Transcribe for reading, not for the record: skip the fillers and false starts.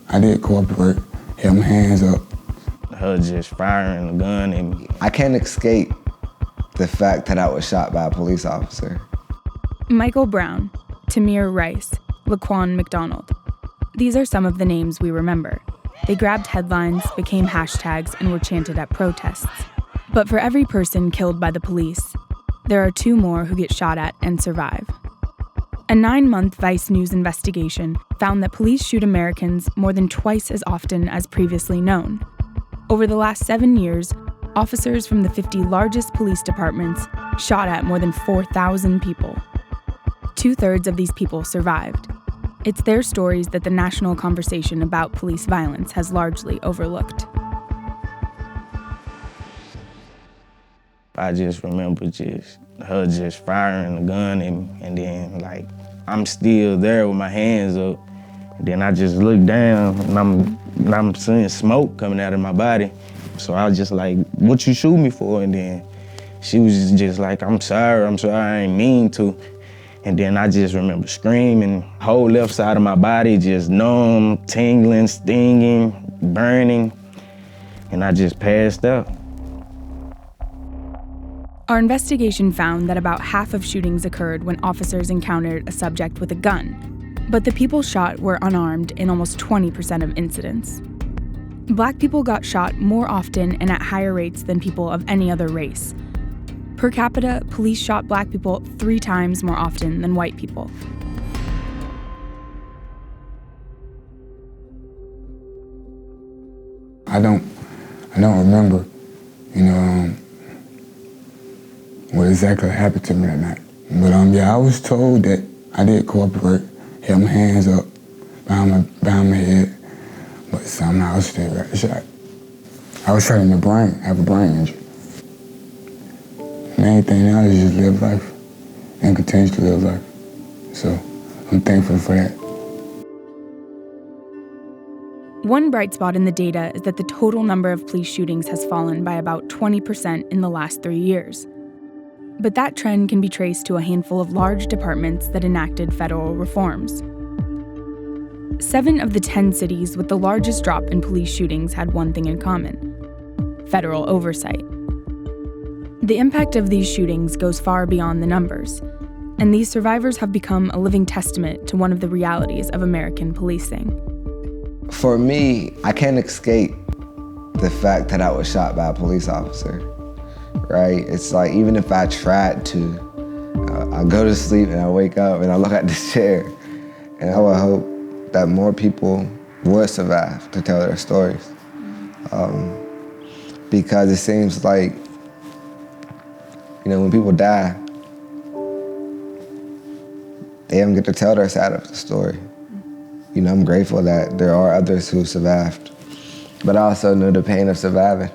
I did cooperate, held my hands up. Her just firing a gun at me. I can't escape the fact that I was shot by a police officer. Michael Brown, Tamir Rice, Laquan McDonald. These are some of the names we remember. They grabbed headlines, became hashtags, and were chanted at protests. But for every person killed by the police, there are 2 more who get shot at and survive. A 9-month Vice News investigation found that police shoot Americans more than twice as often as previously known. Over the last 7 years, officers from the 50 largest police departments shot at more than 4,000 people. 2/3 of these people survived. It's their stories that the national conversation about police violence has largely overlooked. I just remember her just firing a gun at me, and then I'm still there with my hands up. And then I just look down and I'm seeing smoke coming out of my body. So I was just like, "What you shoot me for?" And then she was just like, I'm sorry, I ain't mean to." And then I just remember screaming, whole left side of my body just numb, tingling, stinging, burning, and I just passed out. Our investigation found that about half of shootings occurred when officers encountered a subject with a gun, but the people shot were unarmed in almost 20% of incidents. Black people got shot more often and at higher rates than people of any other race. Per capita, police shot Black people 3 times more often than white people. I don't remember, what exactly happened to me that night. But I was told that I did cooperate, held my hands up behind my head, but somehow I still got shot. I was shot in the brain, have a brain injury. Main thing now is just live life and continue to live life. So I'm thankful for that. One bright spot in the data is that the total number of police shootings has fallen by about 20% in the last 3 years. But that trend can be traced to a handful of large departments that enacted federal reforms. 7 of the 10 cities with the largest drop in police shootings had one thing in common: federal oversight. The impact of these shootings goes far beyond the numbers, and these survivors have become a living testament to one of the realities of American policing. For me, I can't escape the fact that I was shot by a police officer, right? It's like, even if I tried to, I go to sleep and I wake up and I look at this chair, and I would hope that more people would survive to tell their stories. Because it seems like, when people die, they don't get to tell their side of the story. I'm grateful that there are others who survived, but I also know the pain of surviving.